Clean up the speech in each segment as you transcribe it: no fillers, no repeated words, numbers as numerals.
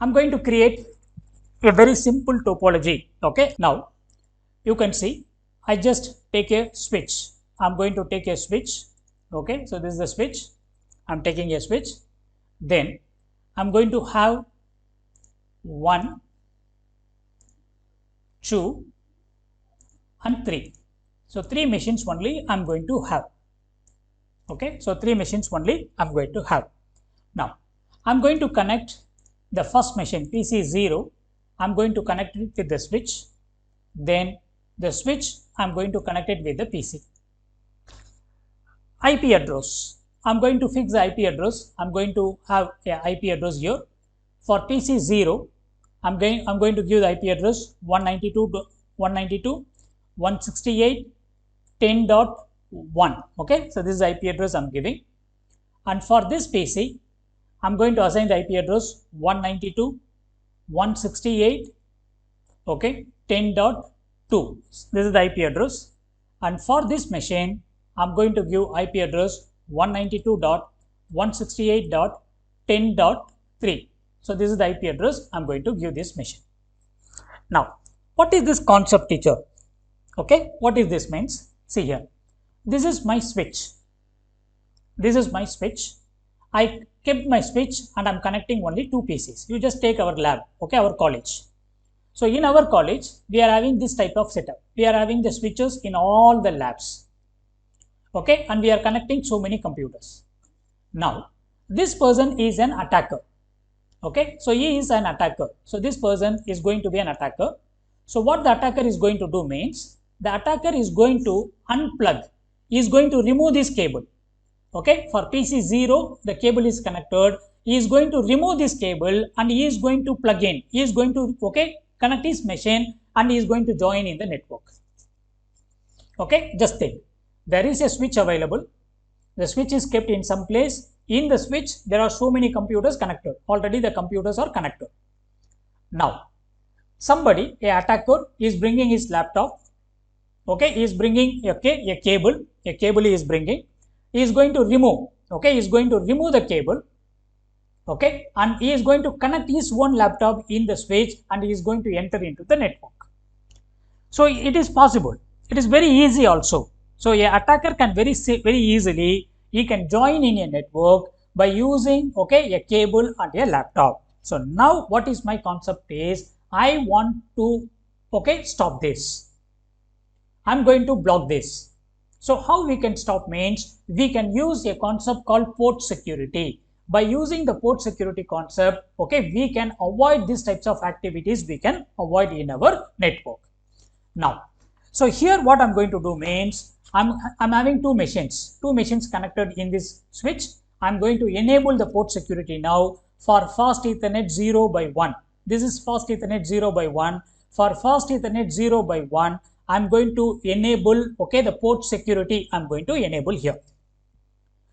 I'm going to create a very simple topology. Okay, now you can see I just take a switch. I'm going to take a switch. Okay, so this is the switch. I'm taking a switch. Then I'm going to have 1, 2 and 3. So 3 machines only I'm going to have. Okay, so 3 machines only I'm going to have. Now I'm going to connect the first machine PC0. I'm going to connect it with the switch. Then the switch I'm going to connect it with the PC. IP address. I'm going to fix the IP address. I'm going to have a IP address here. For PC0, I'm going to give the IP address 192.168.10.1. Okay, so this is the IP address I'm giving. And for this PC, I'm going to assign the IP address 192.168, okay, 10.2. This is the IP address. And for this machine, I'm going to give IP address 192.168.10.3. So this is the IP address I'm going to give this machine. Now, what is this concept, teacher? Okay, what is this means? See here. This is my switch. This is my switch. I kept my switch and I'm connecting only 2 PCs. You just take our lab, okay, our college. So in our college, we are having this type of setup. We are having the switches in all the labs. Okay, and we are connecting so many computers. Now, this person is an attacker. Okay, so he is an attacker. So this person is going to be an attacker. So what the attacker is going to do means, the attacker is going to unplug. He is going to remove this cable. Okay, for PC0, the cable is connected. He is going to remove this cable and he is going to plug in. He is going to, okay, connect his machine and he is going to join in the network. Okay, just think. There is a switch available. The switch is kept in some place. In the switch, there are so many computers connected. Already the computers are connected. Now, somebody, a attacker, is bringing his laptop. Okay, he is bringing a cable. A cable he is bringing. He is going to remove. Okay, he is going to remove the cable. Okay, and he is going to connect his own laptop in the switch and he is going to enter into the network. So it is possible. It is very easy also. So a attacker can very easily, he can join in a network by using, okay, a cable and a laptop. So now what is my concept is, I want to, okay, stop this. I'm going to block this. So how we can stop means, we can use a concept called port security. By using the port security concept, okay, we can avoid these types of activities, we can avoid in our network. Now, so here what I'm going to do means, I'm having 2 machines connected in this switch. I'm going to enable the port security now for fast Ethernet 0x1. This is fast Ethernet 0x1. For fast Ethernet 0x1, I'm going to enable, okay, the port security I'm going to enable here.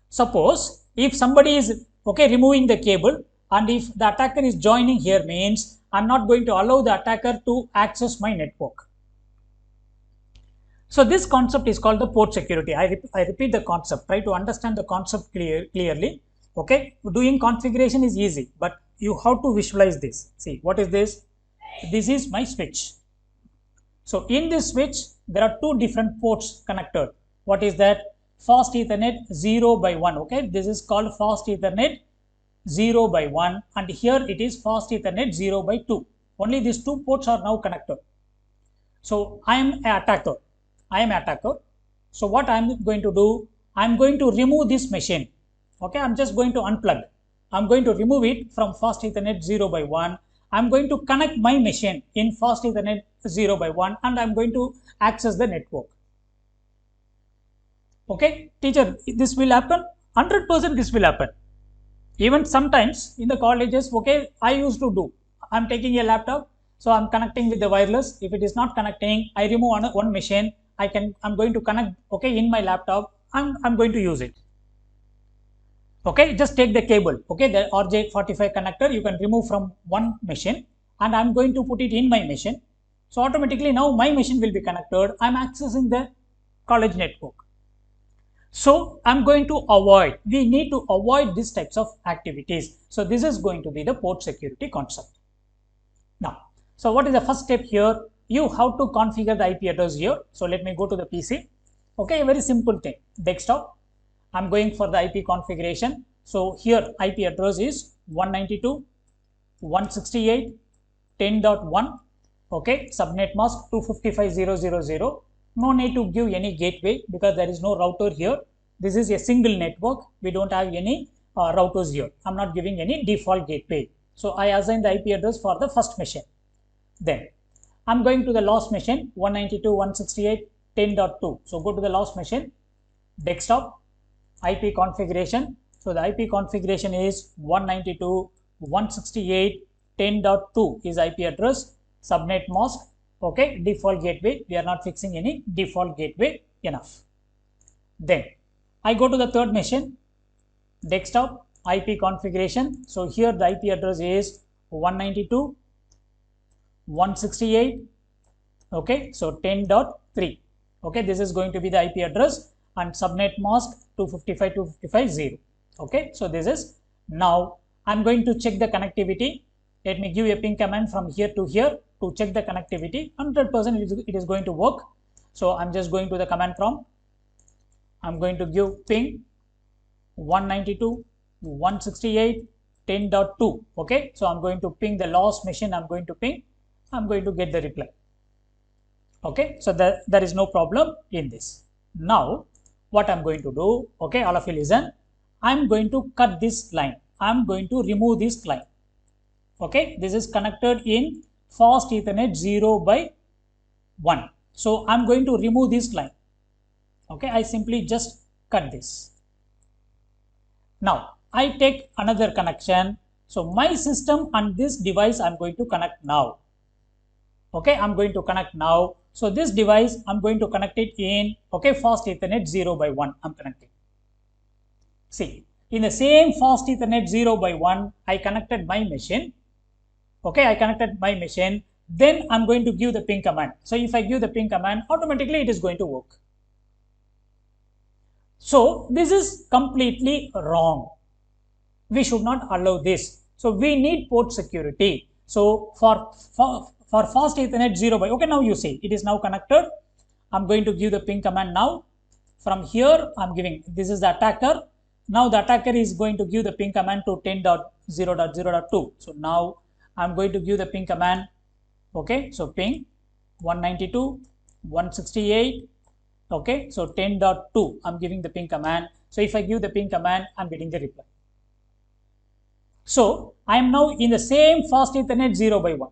Suppose if somebody is, okay, removing the cable and if the attacker is joining here means, I'm not going to allow the attacker to access my network. So this concept is called the port security. I repeat the concept. Try to understand the concept clearly. Okay, doing configuration is easy, but you have to visualize this. See, what is this? This is my switch. So in this switch, there are 2 different ports connected. What is that? Fast Ethernet 0x1. Okay, this is called fast Ethernet 0x1, and here it is fast Ethernet 0x2. Only these 2 ports are now connected. So I am an attacker. So what I am going to do, I am going to remove this machine. Okay, I am just going to unplug. I am going to remove it from fast Ethernet 0x1. I am going to connect my machine in fast Ethernet 0x1 and I am going to access the network. Okay, teacher, this will happen? 100% this will happen. Even sometimes in the colleges, okay, I used to do. I am taking a laptop, so I am connecting with the wireless. If it is not connecting, I remove one machine. I'm going to connect, okay, in my laptop. I'm going to use it. Okay, just take the cable, okay, the RJ45 connector you can remove from one machine and I'm going to put it in my machine. So automatically now my machine will be connected. I'm accessing the college network. So I'm going to we need to avoid these types of activities. So this is going to be the port security concept. Now, so what is the first step here? You have to configure the IP address here. So let me go to the PC. Okay, a very simple thing. Desktop. I'm going for the IP configuration. So here IP address is 192.168.10.1. Okay, subnet mask 255.0.0.0. No need to give any gateway because there is no router here. This is a single network. We don't have any routers here. I'm not giving any default gateway. So I assign the IP address for the first machine. Then I'm going to the last machine 192.168.10.2. So go to the last machine, desktop, IP configuration. So the IP configuration is 192.168.10.2 is IP address, subnet mask. Okay, default gateway. We are not fixing any default gateway. Enough. Then I go to the third machine, desktop, IP configuration. So here the IP address is 192.168. Okay, so 10.3. Okay, this is going to be the IP address and subnet mask 255.255.0. Okay, so this is. Now I'm going to check the connectivity. Let me give a ping command from here to here to check the connectivity. 100% it is going to work. So I'm just going to the command prompt. I'm going to give ping 192.168.10.2. Okay, so I'm going to ping the last machine. I'm going to ping. I'm going to get the reply. Okay, so there is no problem in this. Now what I'm going to do, okay, all of you listen. I'm going to cut this line. I'm going to remove this line. Okay, this is connected in fast Ethernet 0/1. So I'm going to remove this line. Okay, I simply just cut this. Now I take another connection. So my system and this device I'm going to connect now. Okay, I'm going to connect now. So this device I'm going to connect it in, okay, fast Ethernet 0/1. I'm connecting. See, in the same fast Ethernet 0/1, I connected my machine. Okay, I connected my machine. Then I'm going to give the ping command. So if I give the ping command, automatically it is going to work. So this is completely wrong. We should not allow this. So we need port security. So for fast Ethernet 0/, okay, now you see it is now connected. I'm going to give the ping command now. From here I'm giving, this is the attacker. Now the attacker is going to give the ping command to 10.0.0.2. So now I'm going to give the ping command. Okay, so ping 192.168. Okay, so 10.2. I'm giving the ping command. So if I give the ping command, I'm getting the reply. So I am now in the same fast Ethernet 0/1.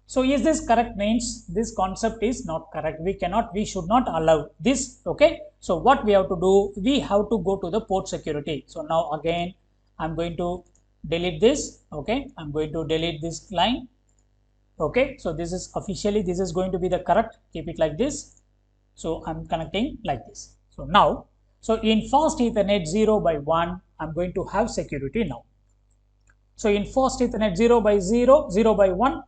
So is this correct? Means this concept is not correct. We should not allow this. Okay, so what we have to do, we have to go to the port security. So now again I'm going to delete this. Okay, I'm going to delete this line. Okay, so this is officially, this is going to be the correct. Keep it like this. So I'm connecting like this. So now, so in fast Ethernet 0/1, I'm going to have security now. So in fast Ethernet 0/0, 0/1,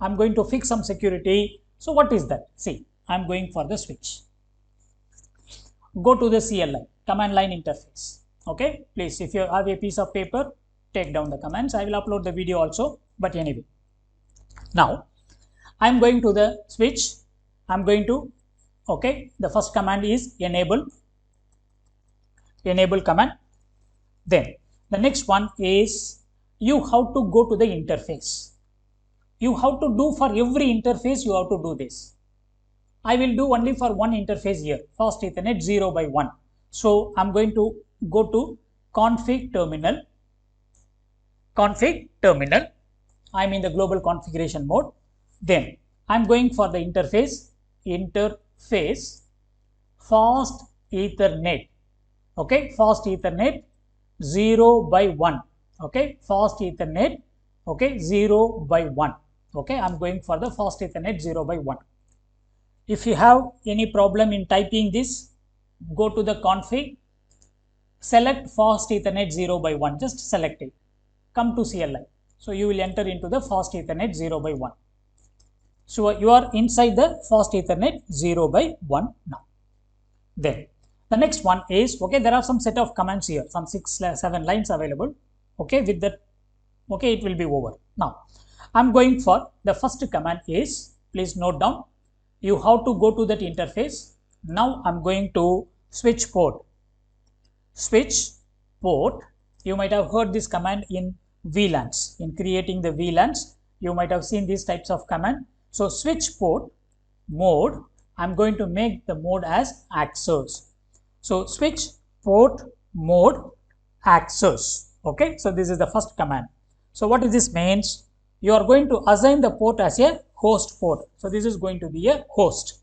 I'm going to fix some security. So what is that? See, I'm going for the switch. Go to the CLI, command line interface. Okay, please, if you have a piece of paper, take down the commands. I will upload the video also, but anyway. Now, I'm going to the switch. I'm going to, okay, the first command is enable command. Then the next one is you have to go to the interface. You have to do for every interface, you have to do this. I will do only for one interface here, fast Ethernet 0/1. So I'm going to go to config terminal. I'm in the global configuration mode. Then I'm going for the interface fast Ethernet. Okay, fast Ethernet 0/1. Okay, fast Ethernet, okay, 0/1. Okay, I'm going for the fast Ethernet 0/1. If you have any problem in typing this, go to the config, select fast Ethernet 0/1, just select it, come to CLI. So you will enter into the fast Ethernet 0/1. So you are inside the fast Ethernet 0/1 now. Then the next one is, okay, there are some set of commands here, some 6-7 lines available. Okay, with that, okay, it will be over. Now I'm going for the first command is, please note down, you have to go to that interface. Now I'm going to switch port. Switch port, you might have heard this command in VLANs. In creating the VLANs, you might have seen these types of command. So switch port mode, I'm going to make the mode as access. So switch port mode access. Okay, so this is the first command. So what is this means? You are going to assign the port as a host port. So this is going to be a host.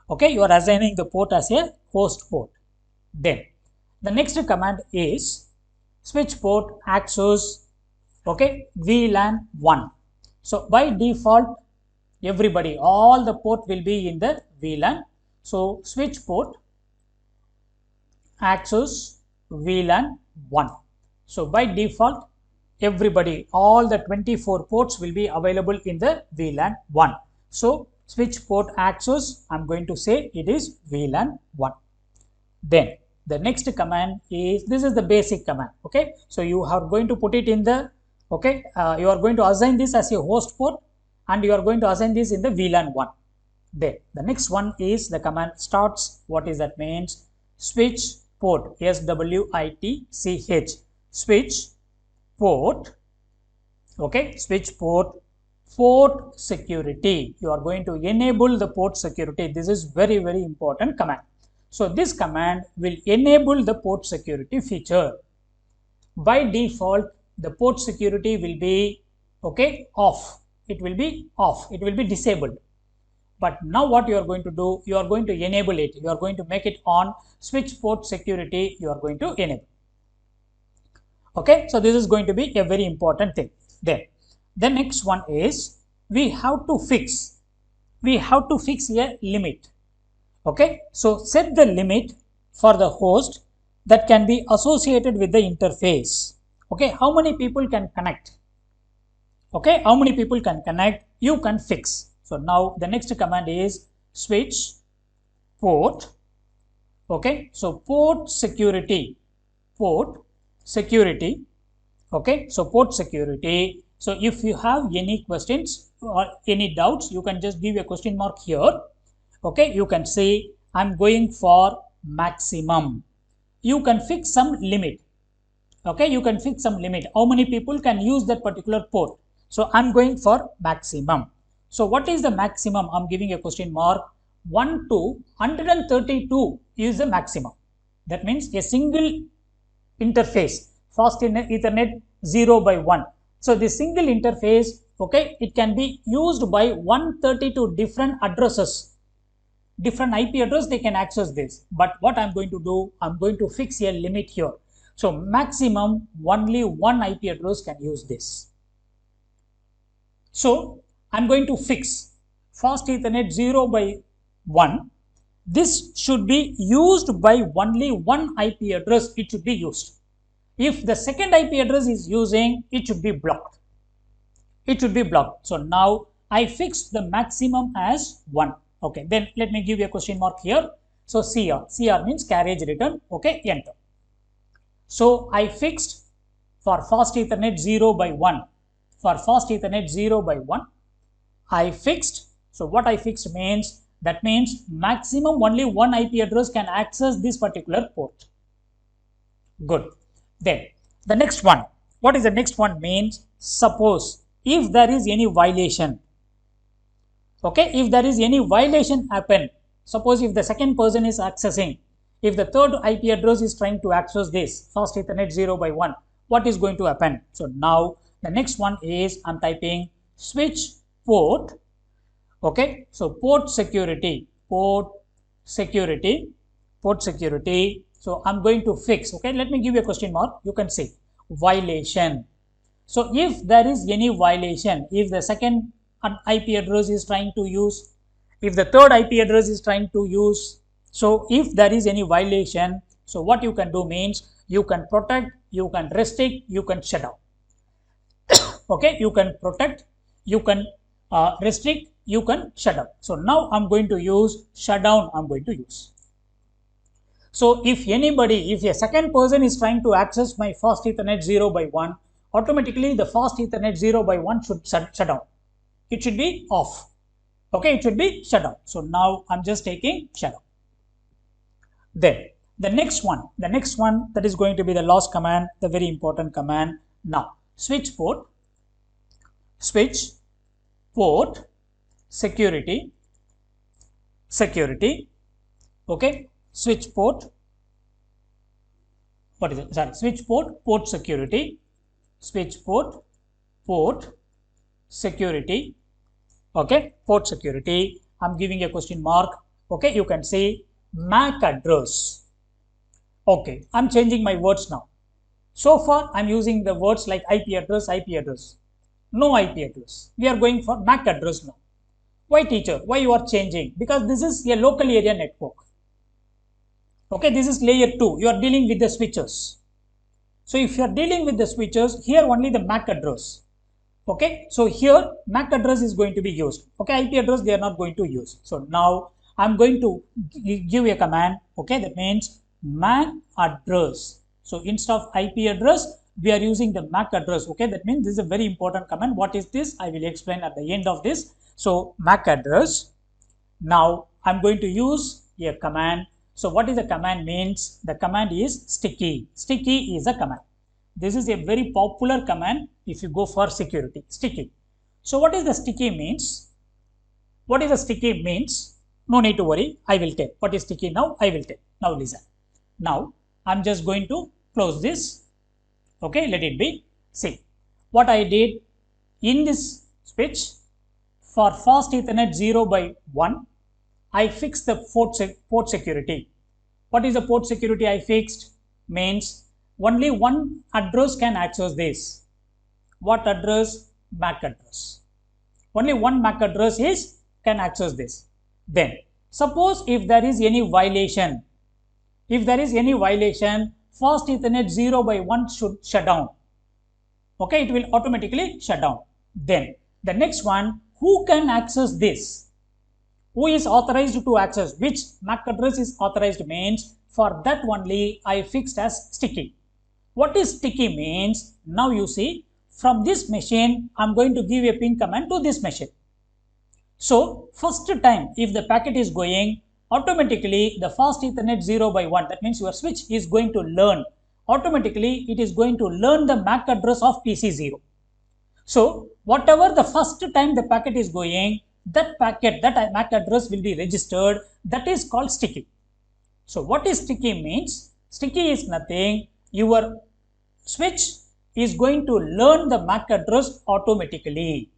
Okay, you are assigning the port as a host port. Then the next command is switch port access, okay, VLAN 1. So by default, everybody, all the port will be in the VLAN. So switch port access VLAN 1. So by default, everybody, all the 24 ports will be available in the VLAN 1. So switch port access, I'm going to say it is VLAN 1. Then the next command is, this is the basic command. Okay, so you are going to put it in the, okay, you are going to assign this as a host port, and you are going to assign this in the VLAN 1. Then the next one is the command starts. What is that means? Switch port, SWITCH, switch port, okay, switch port security. You are going to enable the port security. This is very, very important command. So this command will enable the port security feature. By default, the port security will be, okay, off. It will be off. It will be disabled. But now what you are going to do, you are going to enable it. You are going to make it on. Switch port security, you are going to enable. Okay, so this is going to be a very important thing. Then the next one is, we have to fix a limit. Okay, so set the limit for the host that can be associated with the interface. Okay, how many people can connect? Okay, how many people can connect? You can fix. So now the next command is switch port. Okay, so port security. Okay, so port security. So if you have any questions or any doubts, you can just give a question mark here. Okay, you can say I'm going for maximum. You can fix some limit. Okay, you can fix some limit. How many people can use that particular port? So I'm going for maximum. So what is the maximum? I'm giving a question mark. 1 to 132 is the maximum. That means a single interface, fast Ethernet 0 by 1. So the single interface, okay, it can be used by 132 different addresses. Different IP address, they can access this. But what I'm going to do, I'm going to fix a limit here. So maximum only one IP address can use this. So I'm going to fix fast Ethernet 0 by 1. This should be used by only one IP address. It should be used. If the second IP address is using, it should be blocked. It should be blocked. So now I fixed the maximum as 1. Okay, then let me give you a question mark here. So CR means carriage return. Okay, enter. So I fixed for fast Ethernet 0 by 1. For fast Ethernet 0 by 1, I fixed. So what I fixed means, that means maximum only one IP address can access this particular port. Good. Then the next one, what is the next one means? Suppose if there is any violation, okay, if there is any violation happen, suppose if the second person is accessing, if the third IP address is trying to access this fast Ethernet 0 by 1, what is going to happen? So now the next one is, I'm typing switch port. Okay, so port security. So I'm going to fix. Okay, let me give you a question mark. You can say violation. So if there is any violation, if the second IP address is trying to use, if the third IP address is trying to use, so if there is any violation, so what you can do means, you can protect, you can restrict, you can shut down. Okay, you can protect, you can restrict, you can shut down. So now I'm going to use shutdown. I'm going to use. So if anybody, if a second person is trying to access my fast Ethernet 0 by 1, automatically the fast Ethernet 0 by 1 should shut down. It should be off. Okay, it should be shut down. So now I'm just taking shut down. Then the next one that is going to be the last command, the very important command. Now switch port security, okay, switch port, what is it, sorry, switch port security, switch port security, okay, port security. I'm giving a question mark, okay, you can say MAC address. Okay, I'm changing my words now. So far I'm using the words like IP address, no IP address. We are going for MAC address now. Why, teacher? Why you are changing? Because this is a local area network. Okay, this is layer 2. You are dealing with the switches. So if you are dealing with the switches, here only the MAC address. Okay, so here MAC address is going to be used. Okay, IP address they are not going to use. So now I'm going to give a command. Okay, that means MAC address. So instead of IP address, we are using the MAC address. Okay, that means this is a very important command. What is this? I will explain at the end of this. So MAC address. Now I'm going to use a command. So what is the command means? The command is sticky. Sticky is a command. This is a very popular command if you go for security. Sticky. So what is the sticky means? What is the sticky means? No need to worry. I will tell. What is sticky now? I will tell. Now listen. Now I'm just going to close this. Okay, let it be. See what I did in this switch. For fast Ethernet 0 by 1, I fixed the port security. What is the port security I fixed? Means only one address can access this. What address? MAC address. Only one MAC address can access this. Then suppose if there is any violation, fast Ethernet 0 by 1 should shut down. Okay, it will automatically shut down. Then the next one, who can access this? Who is authorized to access? Which MAC address is authorized means for that only I fixed as sticky. What is sticky means? Now you see from this machine I'm going to give a ping command to this machine. So first time if the packet is going, automatically the fast Ethernet 0 by 1, that means your switch is going to learn. Automatically it is going to learn the MAC address of PC0. So whatever the first time the packet is going, that packet, that MAC address will be registered. That is called sticky. So what is sticky means? Sticky is nothing. Your switch is going to learn the MAC address automatically.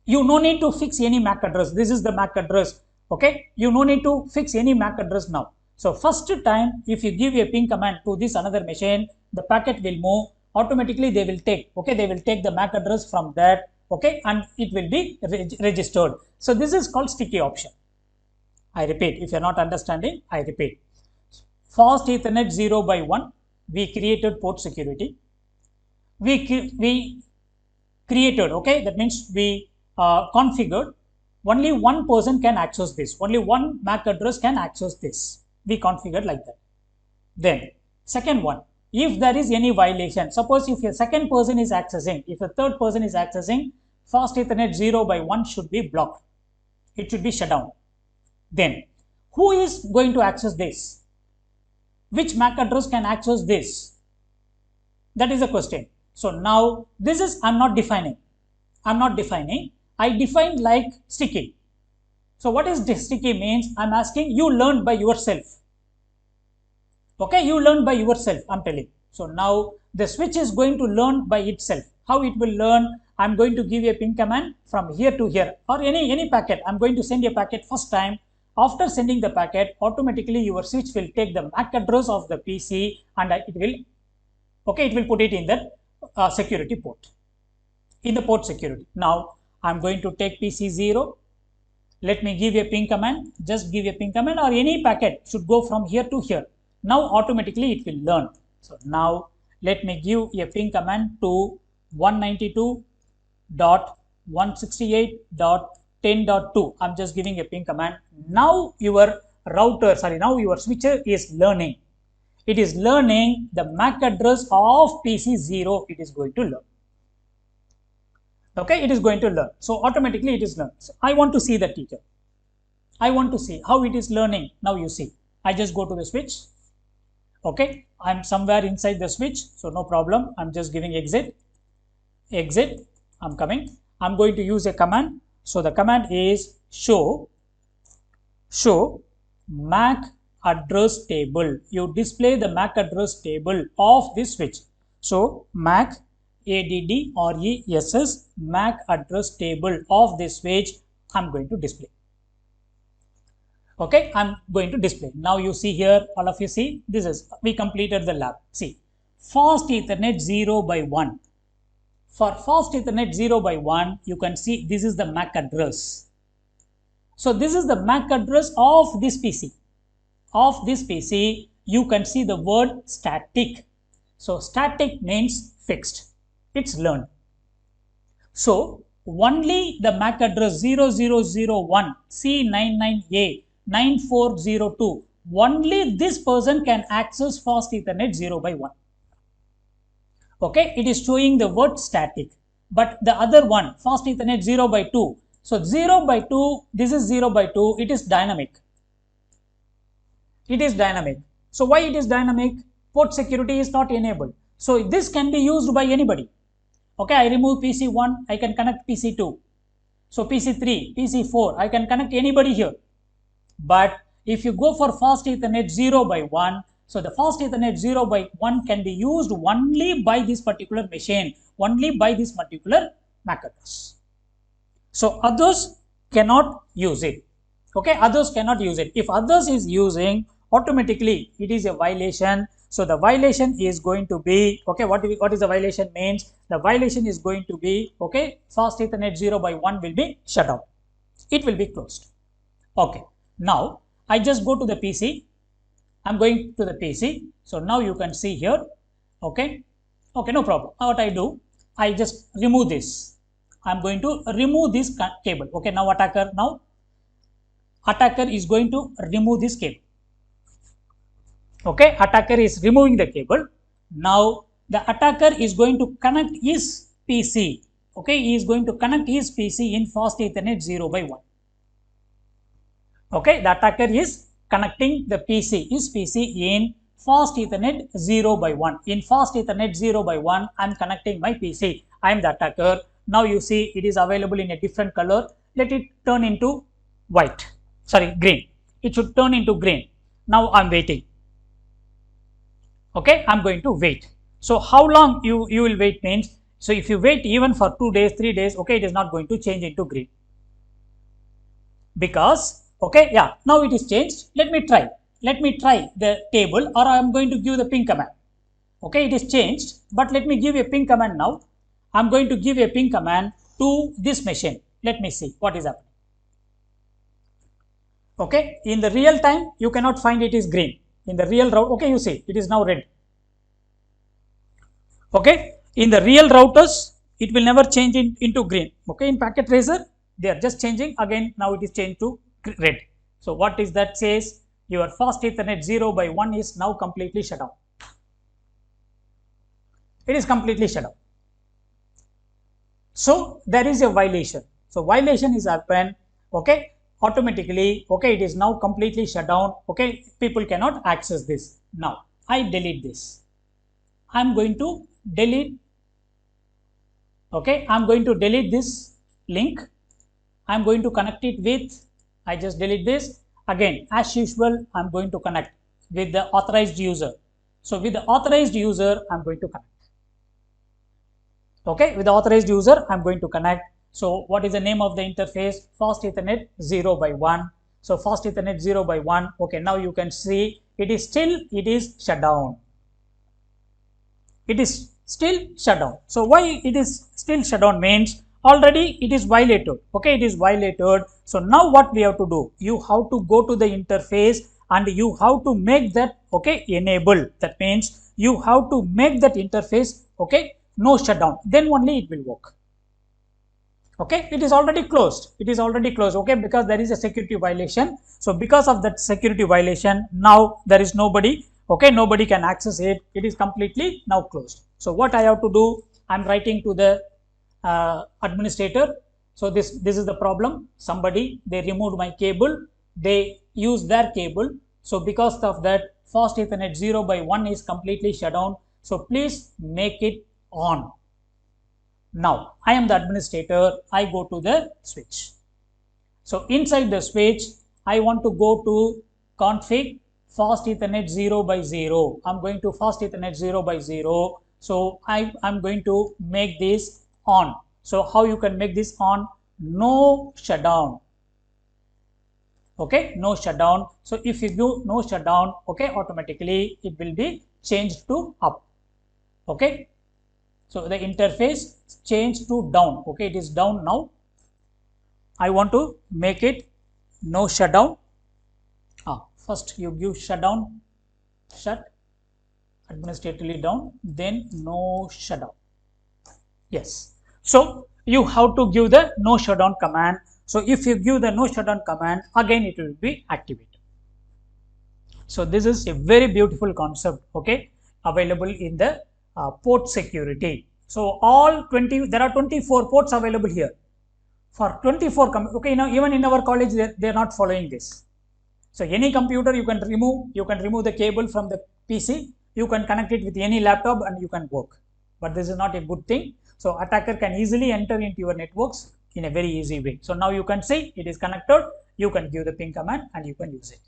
You no need to fix any MAC address. This is the MAC address. Okay, you no need to fix any MAC address now. So first time if you give a ping command to this another machine, the packet will move. Automatically they will take, okay, they will take the MAC address from that, okay, and it will be registered. So this is called sticky option. I repeat, if you are not understanding, I repeat. Fast Ethernet 0 by 1, we created port security. We created, okay, that means we configured. Only one person can access this. Only one MAC address can access this. We configured like that. Then second one, if there is any violation, suppose if a second person is accessing, if a third person is accessing, fast Ethernet 0 by 1 should be blocked. It should be shut down. Then who is going to access this? Which MAC address can access this? That is the question. So now this is I'm not defining. I defined like sticky. So what is this sticky means? I'm asking you learn by yourself. Okay, you learn by yourself, I'm telling. So now the switch is going to learn by itself. How it will learn? I'm going to give a ping command from here to here or any packet. I'm going to send a packet first time. After sending the packet, automatically your switch will take the MAC address of the PC and it will put it in the security port, in the port security. Now I'm going to take PC0. Let me give a ping command. Just give a ping command or any packet should go from here to here. Now automatically it will learn. So now let me give a ping command to 192.168.10.2. I'm just giving a ping command. Now your switcher is learning. It is learning the MAC address of PC0. It is going to learn. Okay, it is going to learn. So automatically it is learned. So I want to see the teacher. I want to see how it is learning. Now you see, I just go to the switch. Okay, I'm somewhere inside the switch, so no problem. I'm just giving exit. I'm coming. I'm going to use a command. So the command is show MAC address table. You display the MAC address table of this switch. So MAC ADDRESS MAC address table of this switch I'm going to display. Okay, I'm going to display. Now you see here, all of you see, this is, we completed the lab. See, fast Ethernet 0 by 1. For fast Ethernet 0 by 1, you can see this is the MAC address. So this is the MAC address of this PC. Of this PC, you can see the word static. So static means fixed. It's learned. So only the MAC address 0001 C99A 9402, only this person can access fast Ethernet 0 by 1. Okay, it is showing the word static, but the other one, fast Ethernet 0 by 2. So 0 by 2, this is 0 by 2, it is dynamic. It is dynamic. So why it is dynamic? Port security is not enabled. So this can be used by anybody. Okay, I remove PC1, I can connect PC2. So PC3, PC4, I can connect anybody here. But if you go for fast Ethernet 0 by 1, so the fast Ethernet 0 by 1 can be used only by this particular machine, only by this particular MAC address. So others cannot use it. Okay, others cannot use it. If others is using, automatically it is a violation. So the violation is going to be, okay, what is the violation means? The violation is going to be, okay, fast Ethernet 0 by 1 will be shut down. It will be closed. Okay. Now, I just go to the PC. I'm going to the PC. So now you can see here. Okay. Okay, no problem. What I do, I just remove this. I'm going to remove this cable. Okay, now attacker is going to remove this cable. Okay, attacker is removing the cable. Now the attacker is going to connect his PC. Okay, he is going to connect his PC in fast Ethernet 0 by 1. Okay, the attacker is connecting the PC, his PC in fast Ethernet 0 by 1. In fast Ethernet 0 by 1, I am connecting my PC. I am the attacker. Now you see it is available in a different color. Let it turn into white. Sorry, green. It should turn into green. Now I am waiting. Okay, I am going to wait. So how long you will wait means, so if you wait even for 2 days, 3 days, okay, it is not going to change into green. Because, okay, yeah, now it is changed. Let me try the table, or I am going to give the ping command. Okay, it is changed, but let me give a ping command now. I am going to give a ping command to this machine. Let me see what is happening. Okay, in the real time, you cannot find it is green. In the real route, okay, you see it is now red. Okay, in the real routers, it will never change into green. Okay, in packet tracer, they are just changing again. Now it is changed to red. So what is that says? Your fast Ethernet 0 by 1 is now completely shut down. It is completely shut down. So there is a violation. So violation is happened. Okay, automatically. Okay, it is now completely shut down. Okay, people cannot access this. Now I delete this. I am going to delete. Okay, I am going to delete this link. I am going to connect it with. I just delete this. Again, as usual, I am going to connect with the authorized user. So with the authorized user, I am going to connect. Okay, with the authorized user, I am going to connect. So what is the name of the interface? Fast Ethernet 0 by 1. So fast Ethernet 0 by 1. Okay, now you can see it is shut down. It is still shut down. So why it is still shut down means already it is violated. Okay, it is violated. So now what we have to do? You have to go to the interface and you have to make that, okay, enable. That means you have to make that interface, okay, no shutdown. Then only it will work. Okay, it is already closed. It is already closed. Okay, because there is a security violation. So because of that security violation, now there is nobody. Okay, nobody can access it. It is completely now closed. So what I have to do? I am writing to the administrator. So this is the problem. Somebody, they removed my cable, they use their cable. So because of that, fast Ethernet 0/1 is completely shut down. So please make it on. Now I am the administrator. I go to the switch. So inside the switch, I want to go to config fast Ethernet 0/0. I'm going to fast Ethernet 0/0. So I'm going to make this on. So how you can make this on? No shutdown. Okay, no shutdown. So if you do no shutdown, okay, automatically it will be changed to up. Okay, so the interface changed to down. Okay, it is down now. I want to make it no shutdown. First you give shutdown, shut, administratively down, then no shutdown. Yes. So you have to give the no shutdown command. So if you give the no shutdown command, again it will be activated. So this is a very beautiful concept, okay, available in the port security. So all 20, there are 24 ports available here. For 24, okay, now even in our college, they are not following this. So any computer you can remove the cable from the PC, you can connect it with any laptop and you can work. But this is not a good thing. So attacker can easily enter into your networks in a very easy way. So now you can see it is connected, you can give the ping command and you can use it.